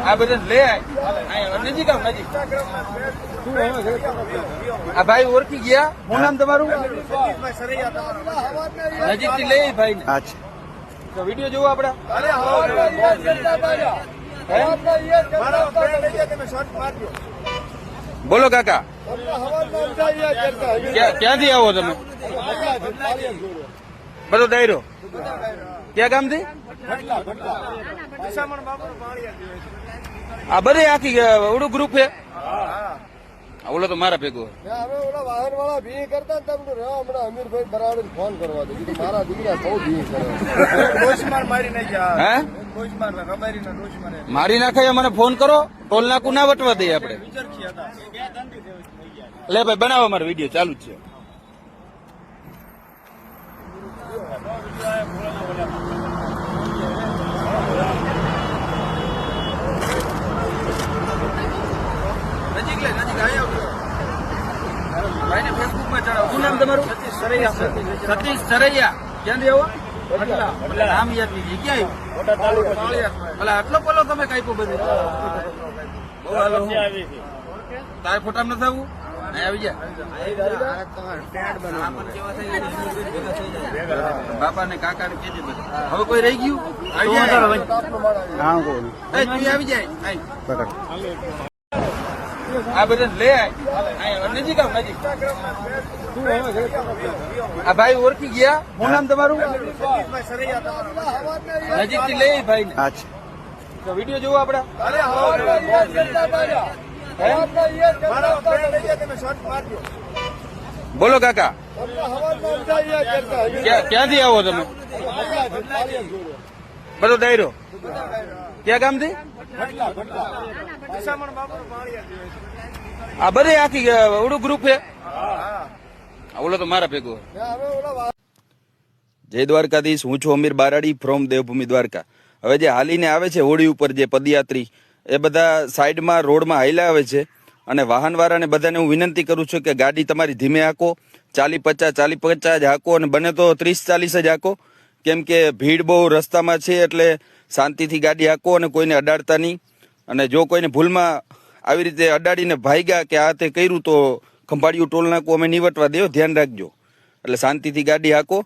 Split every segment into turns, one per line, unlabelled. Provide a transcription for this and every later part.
આ બધા લે નજીક આવ નજીક. આ ભાઈ ઓળખી ગયા. શું નામ તમારું? નજીક થી લે ભાઈ ને. તો વિડીયો જોવો આપડા. બોલો કાકા, ક્યાંથી આવો તમે? બધો દાયરો ક્યાં ગામ થી? આ બધે આખી ઓડું ગ્રુપ છે. ઓલો તો મારા ભેગો
ઓલા વાહન વાળા ભી કરતા તમને હમણાં અમીરભાઈ બરાબર ફોન કરવા દે. મારા દીકરા બહુ ભી કરે. મારી નાખ્યા.
મારી નાખે મને ફોન કરો. ટોલ નાકું ના વટવા દઈએ આપડે. લે ભાઈ બનાવો, મારો વિડીયો ચાલુ જ છે. નજીક લે, નજીક આવી આવજો. ભાઈને ફેસબુકમાં ચડાવો. શું નામ તમારું? સતીશ સરૈયા. ક્યાંથી આવો? નામ યાદ નહીં. ક્યાં આવ્યું? આટલો પલો તમે કાપ્યો બધે. તારે ફોટામાં નથી આવવું? આવી જાય. બાપા ને કાકા ને કેજે બધા. હવે કોઈ રહી ગયું? આવી જાય. આવી જાય. આ બધા લે નજીક આવ નજીક. આ ભાઈ ઓળખી ગયા. શું નામ તમારું? નજીક થી લે ભાઈ ને. તો વિડીયો જોવો આપડા. બોલો કાકા, ક્યાંથી આવો તમે? બધો દાયરો ક્યાં ગામ થી? આ બધે આખી ઓડું ગ્રુપ છે. ઓલો તો મારા ભેગો. જય દ્વારકાધીશ. હું છું અમીર બારાડી ફ્રોમ દેવભૂમિ દ્વારકા. હવે જે હાલીને આવે છે હોળી ઉપર જે પદયાત્રી, એ બધા સાઈડમાં રોડમાં હાઈલા આવે છે. અને વાહનવાળાને બધાને હું વિનંતી કરું છું કે ગાડી તમારી ધીમે હાંકો. 40-50 જ હાંકો અને બને તો 30-40 જ હાંકો. કેમ કે ભીડ બહુ રસ્તામાં છે, એટલે શાંતિથી ગાડી હાંકો અને કોઈને અડાડતા નહીં. અને જો કોઈને ભૂલમાં આવી રીતે અડાડીને ભાગ્યા કે આ તે કર્યું તો ખંભાળિયું ટોલ નાકું અમે નીવટવા દેવો, ધ્યાન રાખજો. એટલે શાંતિથી ગાડી હાંકો.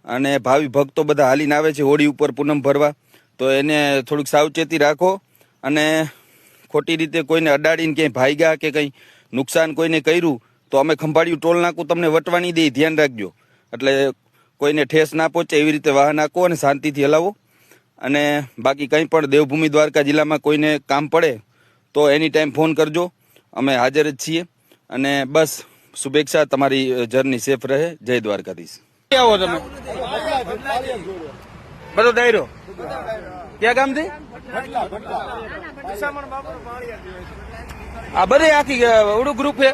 અને ભાવિ ભક્તો બધા હાલીને આવે છે હોળી ઉપર પૂનમ ભરવા, તો એને થોડીક સાવચેતી રાખો. અને ખોટી રીતે કોઈને અડાડીને ક્યાંય ભાગ્યા કે કંઈ નુકસાન કોઈને કર્યું તો અમે ખંભાળિયું ટોલ નાકું તમને વટવા નહીં દઈએ, ધ્યાન રાખજો. એટલે કોઈને ઠેસ ના પહોંચે એવી રીતે વાહન હાંકો અને શાંતિથી હલાવો. અને બાકી કંઈ પણ દેવભૂમિ દ્વારકા જિલ્લામાં કોઈને કામ પડે તો એની ટાઈમ ફોન કરજો, અમે હાજર જ છીએ. અને બસ શુભેચ્છા, તમારી જર્ની સેફ રહે. જય દ્વારકાધીશ. આવો તમે? બધો દાયરો ક્યાં ગામ થી? આ બધે આખી ઓડું ગ્રુપ છે.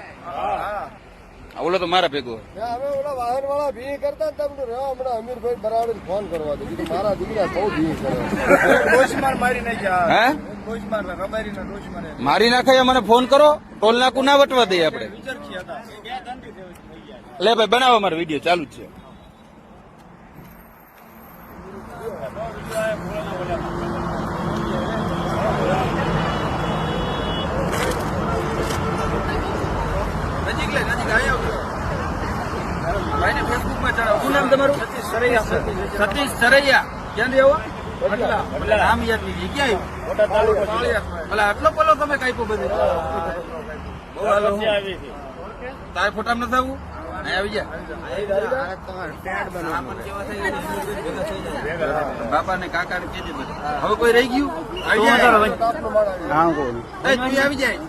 ઓલો તો મારા ભેગો.
ઓલા વાહન વાળા ભી કરતા તમને હમણાં અમીરભાઈ બરાબર ફોન કરવા દે. મારા દીકરા બહુ ભી કરે. મારી નાખ્યા.
મારી નાખે મને ફોન કરો. ટોલ નાકું ના વટવા દઈએ આપડે. લે ભાઈ બનાવો, મારો વિડીયો ચાલુ જ છે. નજીક લે, નજીક આવી આવજો. ભાઈને ફેસબુકમાં ચડાવો. શું નામ તમારું? સતીશ સરૈયા. ક્યાંથી આવો? નામ યાદ નહીં. ક્યાં આવ્યું? આટલો પલો તમે કાપ્યો બધે. તારે ફોટામાં નથી આવવું? આવી જાય. બાપા ને કાકા ને કેજે બધા. હવે કોઈ રહી ગયું? આવી જાય. આવી જાય.